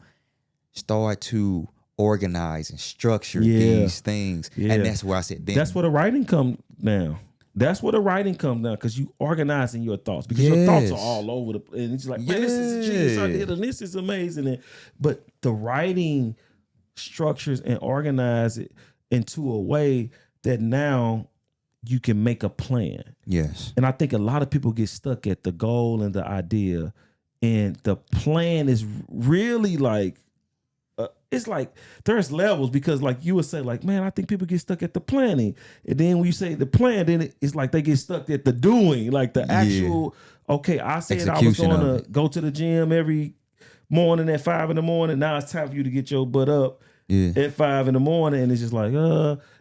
Start to organize and structure these things. Yeah. And that's where I said, that's where the writing comes down. That's where the writing comes down because you organizing your thoughts because your thoughts are all over the place. And it's like, man, this is a genius idea and this is amazing. But the writing structures and organize it into a way that now you can make a plan. Yes. And I think a lot of people get stuck at the goal and the idea, and the plan is really like, it's like there's levels because like you would say like, man, I think people get stuck at the planning. And then when you say the plan, then it's like they get stuck at the doing, like the actual, okay, I said execution I was going to go to the gym every morning at 5 a.m. Now it's time for you to get your butt up at 5 a.m. And it's just like,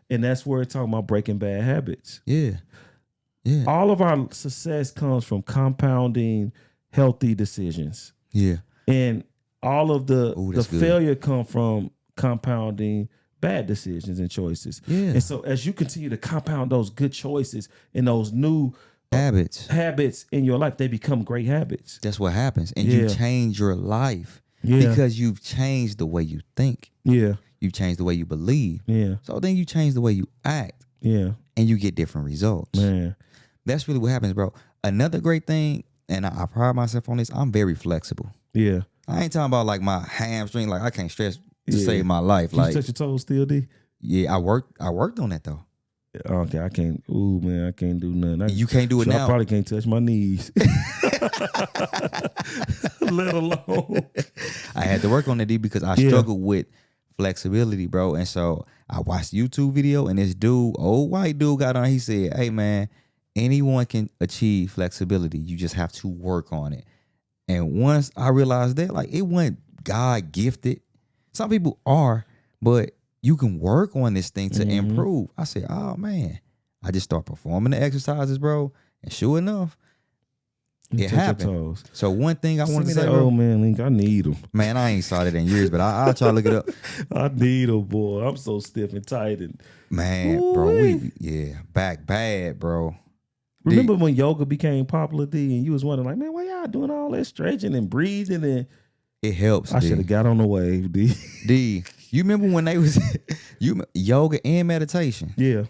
and that's where it's talking about breaking bad habits. Yeah. Yeah. All of our success comes from compounding healthy decisions. Yeah. And all of the good. failure come from compounding bad decisions and choices. Yeah. And so as you continue to compound those good choices and those new habits in your life, they become great habits. That's what happens. And you change your life because you've changed the way you think. Yeah. You've changed the way you believe. Yeah. So then you change the way you act. Yeah. And you get different results. Man. That's really what happens, bro. Another great thing, and I pride myself on this, I'm very flexible. Yeah. I ain't talking about like my hamstring, like I can't stretch to save my life. You like touch your toes still, D? Yeah, I worked on that though. Okay, I can't. Ooh, man, I can't do nothing. You can't do it now. I probably can't touch my knees, let alone. I had to work on that, D, because I struggled with flexibility, bro. And so I watched a YouTube video, and this dude, old white dude, got on. He said, "Hey, man, anyone can achieve flexibility. You just have to work on it." And once I realized that, like, it wasn't God gifted. Some people are, but you can work on this thing to improve. I said, oh, man. I just start performing the exercises, bro. And sure enough, it happened. So one thing I want to say, oh, man, Link, I need them. Man, I ain't saw that in years, but I'll try to look it up. I need them, boy. I'm so stiff and tight. And man, bro, back bad, bro. Remember when yoga became popular, D, and you was wondering, like, man, why y'all doing all that stretching and breathing? And it helps. I should have got on the wave, D. D, you remember when they was yoga and meditation? Yeah,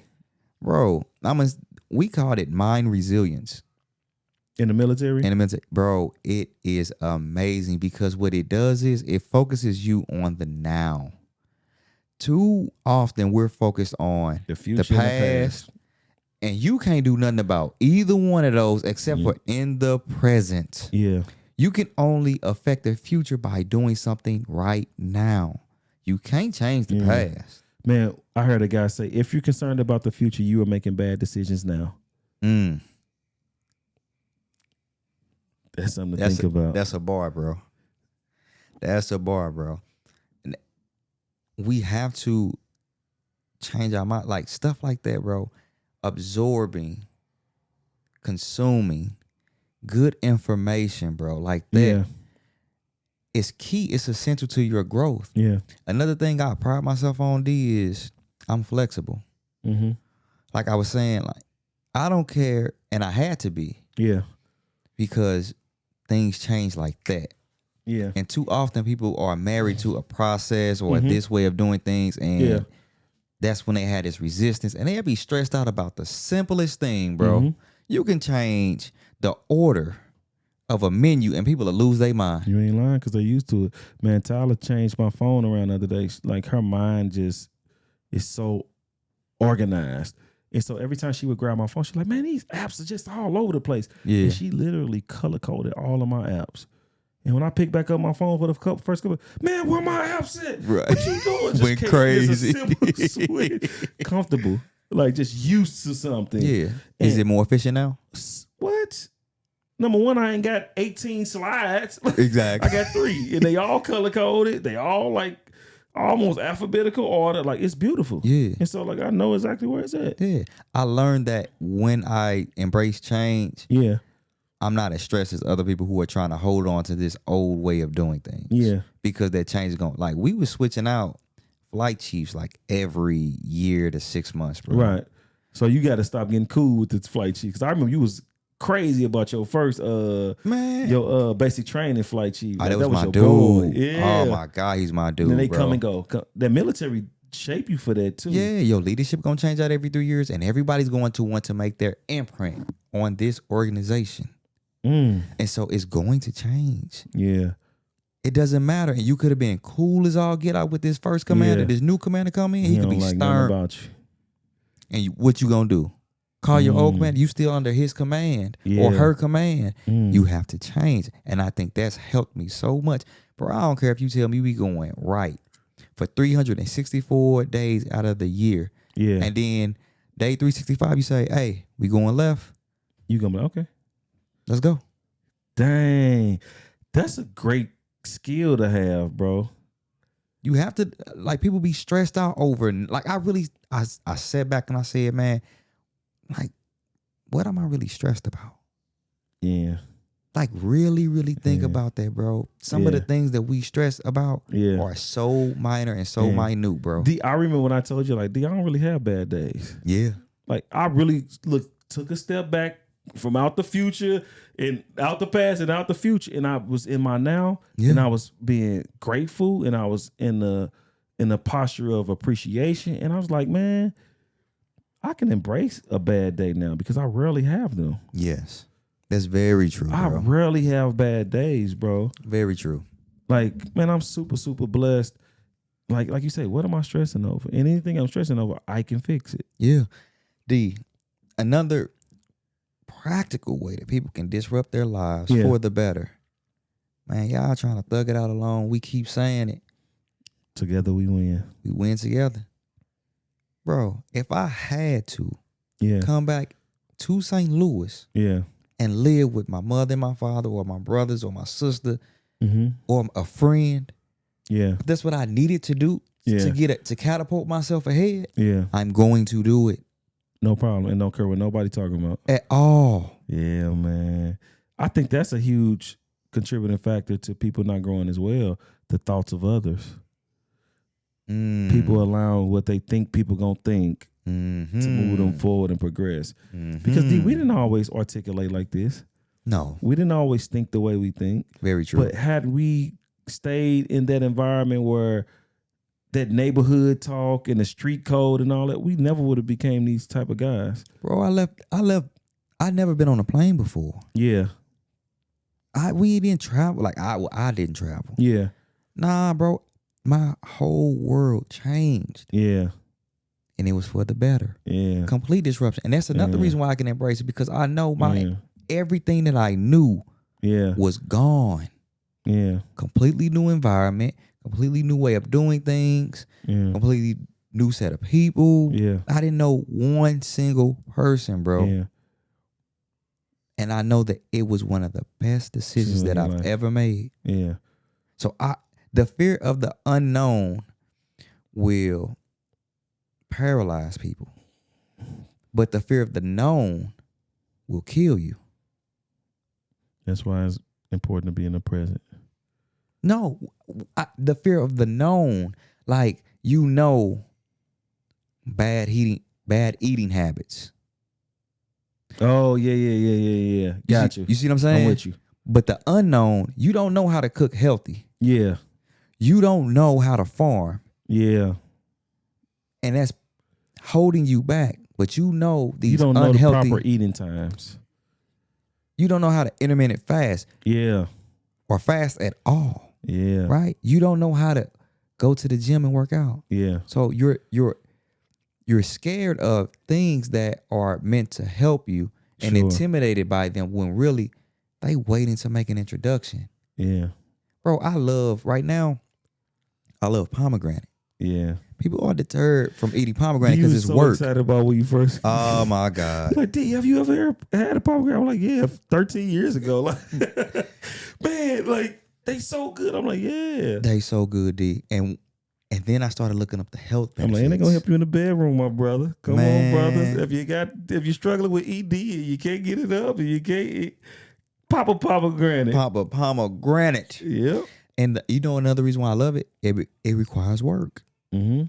bro. We called it mind resilience in the military. Bro, it is amazing because what it does is it focuses you on the now. Too often we're focused on the future, the past. And you can't do nothing about either one of those except for in the present. Yeah. You can only affect the future by doing something right now. You can't change the past. Man, I heard a guy say, if you're concerned about the future, you are making bad decisions now. That's something to think about. That's a bar, bro. That's a bar, bro. And we have to change our mind. Like stuff like that, bro. Absorbing, consuming good information, bro, like that is key. It's essential to your growth. Yeah. Another thing I pride myself on, D, is I'm flexible. Like I was saying, like I don't care, and I had to be. Yeah. Because things change like that. Yeah. And too often people are married to a process or this way of doing things, and that's when they had this resistance, and they'll be stressed out about the simplest thing, bro. You can change the order of a menu, and people will lose their mind. You ain't lying, because they used to it. Man, Tyler changed my phone around the other day. Like, her mind just is so organized. And so every time she would grab my phone, she's like, man, these apps are just all over the place. Yeah. And she literally color-coded all of my apps. And when I picked back up my phone for the first couple, man, where my apps at? Right. What you doing? Just went crazy. Simple, sweet, comfortable, like just used to something. Yeah. Is it more efficient now? What? Number one, I ain't got 18 slides. Exactly. I got 3, and they all color coded. They all like almost alphabetical order. Like, it's beautiful. Yeah. And so like I know exactly where it's at. Yeah. I learned that when I embrace change. Yeah. I'm not as stressed as other people who are trying to hold on to this old way of doing things. Yeah. Because that change is going. Like, we were switching out flight chiefs like every year to 6 months, bro. Right. So you got to stop getting cool with this flight chief. Because I remember you was crazy about your first your basic training flight chief. Like, that was my your dude. boy. Yeah. Oh my God, he's my dude. And then they bro. come and go. The military shape you for that too. Yeah, your leadership gonna change out every 3 years, and everybody's going to want to make their imprint on this organization. And so it's going to change. Yeah. It doesn't matter. And you could have been cool as all get out with this first commander. This new commander come in, he could be stern. About you. And what you gonna do? Call your old commander. You still under his command or her command. You have to change. And I think that's helped me so much. Bro, I don't care if you tell me we going right for 364 days out of the year. Yeah. And then day 365, you say, hey, we going left. You gonna be like, okay. Let's go. Dang. That's a great skill to have, bro. You have to, like, people be stressed out over, like, I sat back and I said, man, like, what am I really stressed about? Yeah. Like really, really think about that, bro. Some of the things that we stress about are so minor and so minute, bro. I remember when I told you, like, I don't really have bad days. Yeah. Like, I really took a step back from out the future and out the past and out the future, and I was in my now, and I was being grateful, and I was in the posture of appreciation, and I was like, man, I can embrace a bad day now because I rarely have them. Yes. That's very true, bro. I rarely have bad days, bro. Very true. Like, man, I'm super, super blessed. Like you say, what am I stressing over? And anything I'm stressing over, I can fix it. Yeah. Another practical way that people can disrupt their lives for the better. Man, y'all trying to thug it out alone. We keep saying it. Together we win. We win together. Bro, if I had to come back to St. Louis and live with my mother and my father or my brothers or my sister or a friend, that's what I needed to do to catapult myself ahead, I'm going to do it. No problem. And don't care what nobody talking about. At all. Yeah, man. I think that's a huge contributing factor to people not growing as well. The thoughts of others. People allowing what they think people gonna think to move them forward and progress. Because we didn't always articulate like this. No. We didn't always think the way we think. Very true. But had we stayed in that environment where that neighborhood talk and the street code and all that, we never would have became these type of guys. Bro, I never been on a plane before. Yeah. We didn't travel. Like I didn't travel. Yeah. Nah, bro. My whole world changed. Yeah. And it was for the better. Yeah. Complete disruption. And that's another reason why I can embrace it, because I know everything that I knew was gone. Yeah. Completely new environment, completely new way of doing things, completely new set of people. Yeah. I didn't know one single person, bro. Yeah. And I know that it was one of the best decisions that I've ever made. Yeah. So the fear of the unknown will paralyze people, but the fear of the known will kill you. That's why it's important to be in the present. No, the fear of the known, like, bad eating habits. Oh, yeah. Got you. You see what I'm saying? I'm with you. But the unknown, you don't know how to cook healthy. Yeah. You don't know how to farm. Yeah. And that's holding you back. But you know these you don't unhealthy, know the proper eating times. You don't know how to intermittent fast. Yeah. Or fast at all. Yeah. Right? You don't know how to go to the gym and work out. Yeah. So you're scared of things that are meant to help you and intimidated by them when really they waiting to make an introduction. Yeah. Bro, right now, I love pomegranate. Yeah. People are deterred from eating pomegranate because it's so work. Excited about when you first. Oh my God. Like, D, have you ever had a pomegranate? I'm like, yeah, 13 years ago. Like, man, like, they so good. I'm like, yeah. They so good, D. And then I started looking up the health benefits. I'm like, ain't they gonna help you in the bedroom, my brother? Come on, brothers. If you're struggling with ED and you can't get it up and you can't eat, pop a pomegranate. Pop a pomegranate. Yep. And you know another reason why I love it? It requires work. Mm-hmm.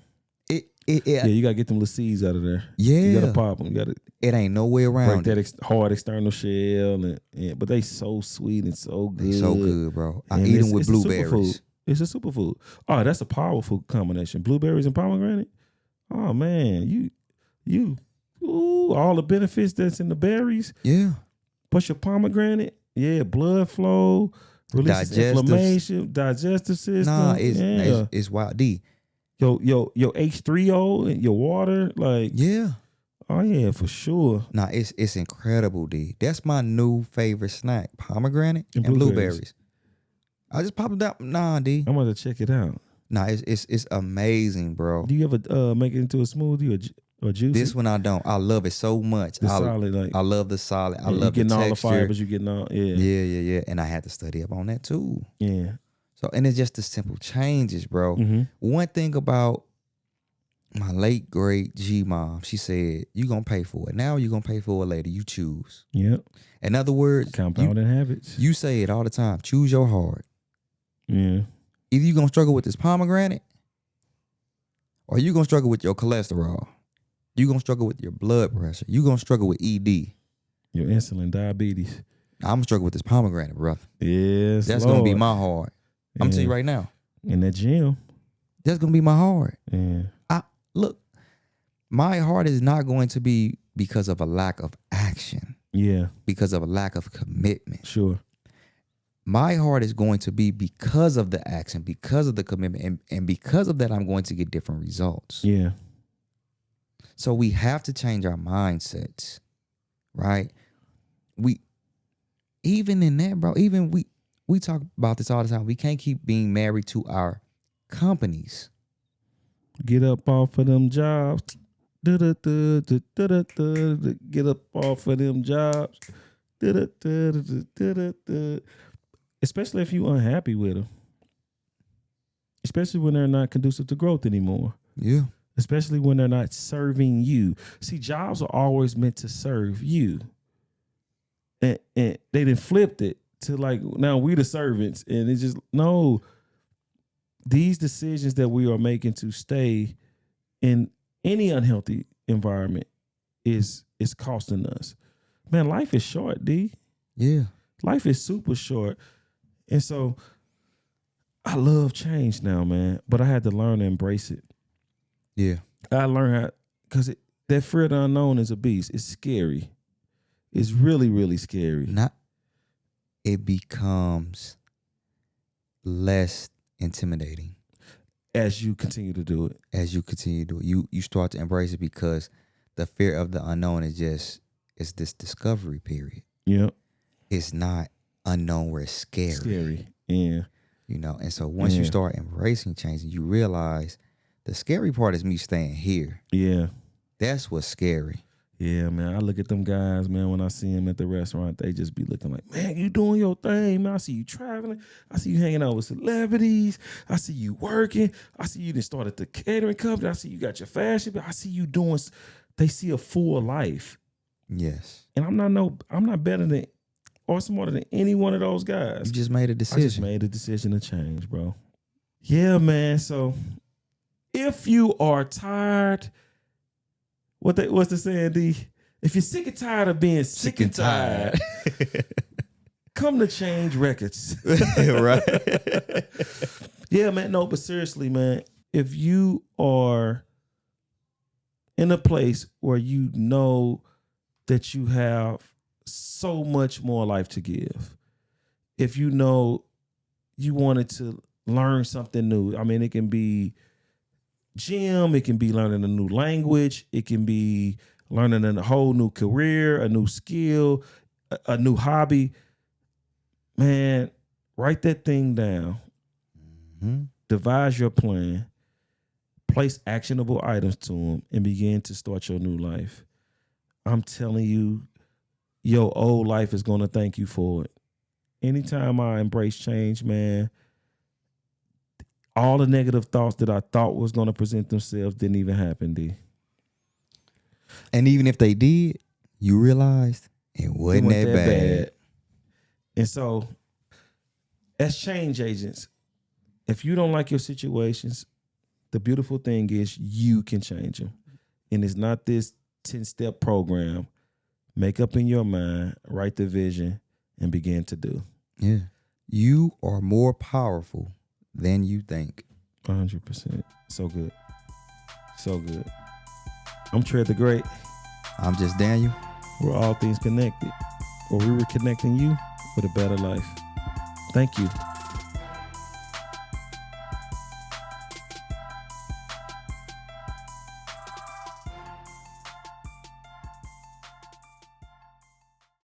Yeah, you gotta get them little seeds out of there. Yeah, you gotta pop them. It ain't no way around. Break that hard external shell, but they so sweet and so good. They so good, bro. I eat them with blueberries. It's a superfood. Oh, that's a powerful combination. Blueberries and pomegranate. Oh man, all the benefits that's in the berries. Yeah. Plus your pomegranate. Yeah, blood flow, releases inflammation, digestive system. Nah, it's wild. D. Your H3O and your water, like, yeah. Oh yeah, for sure. Nah, it's incredible, D. That's my new favorite snack: pomegranate and blueberries. I just popped it out. Nah, D. I'm gonna check it out. Nah, it's amazing, bro. Do you ever make it into a smoothie or juice? This one I don't. I love it so much. Solid, like, I love the solid. I love the texture. Getting all the fibers. You getting all Yeah. And I had to study up on that too. Yeah. So, and it's just the simple changes, bro. Mm-hmm. One thing about My late great G mom, she said, "You gonna pay for it now. You gonna pay for it later. You choose." Yep. In other words, Compounding habits. You say it all the time. Choose your heart. Yeah. Either you gonna struggle with this pomegranate, or you gonna struggle with your cholesterol. You gonna struggle with your blood pressure. You gonna struggle with ED. Your insulin, diabetes. I'm gonna struggle with this pomegranate, brother. Yes, that's Lord. Gonna be my heart. I'm gonna tell you right now. In that gym. That's gonna be my heart. Yeah. Look, my heart is not going to be because of a lack of action. Yeah. Because of a lack of commitment. Sure. My heart is going to be because of the action, because of the commitment, and because of that, I'm going to get different results. Yeah. So we have to change our mindsets, right? Even in that, bro, we talk about this all the time. We can't keep being married to our companies. Get up off of them jobs. Get up off of them jobs. Especially if you're unhappy with them. Especially when they're not conducive to growth anymore. Yeah. Especially when they're not serving you. See, jobs are always meant to serve you. And they done flipped it to like, now we the servants. And it's just, no. These decisions that we are making to stay in any unhealthy environment is costing us. Man, life is short, D. Yeah. Life is super short. And so I love change now, man. But I had to learn to embrace it. Yeah. I learned how, because that fear of the unknown is a beast. It's scary. It's really, really scary. It becomes less intimidating as you continue to do it. You start to embrace it because the fear of the unknown is this discovery period. Yep. It's not unknown where it's scary. Yeah. You know, and so once you start embracing change, you realize the scary part is me staying here. Yeah. That's what's scary. Yeah, man. I look at them guys, man, when I see them at the restaurant, they just be looking like, man, you doing your thing, man. I see you traveling. I see you hanging out with celebrities. I see you working. I see you done started the catering company. I see you got your fashion. I see you doing, they see a full life. Yes. And I'm not better than or smarter than any one of those guys. You just made a decision. I just made a decision to change, bro. Yeah, man. So if you are tired, what's the saying, D? If you're sick and tired of being sick and tired, come to Change Records. Right. Yeah, man. No, but seriously, man, if you are in a place where you know that you have so much more life to give, if you know you wanted to learn something new, I mean, it can be gym, it can be learning a new language, it can be learning a whole new career, a new skill, a new hobby. Man, write that thing down. Mm-hmm. Devise your plan, place actionable items to them, and begin to start your new life. I'm telling you, your old life is going to thank you for it. Anytime I embrace change, man, all the negative thoughts that I thought was going to present themselves didn't even happen, D. And even if they did, you realized it wasn't that bad. And so, as change agents, if you don't like your situations, the beautiful thing is you can change them. And it's not this 10-step program. Make up in your mind, write the vision, and begin to do. Yeah. You are more powerful than you think. 100%. So good. So good. I'm Tread the Great. I'm just Daniel. We're all things connected. Or we were connecting you with a better life. Thank you.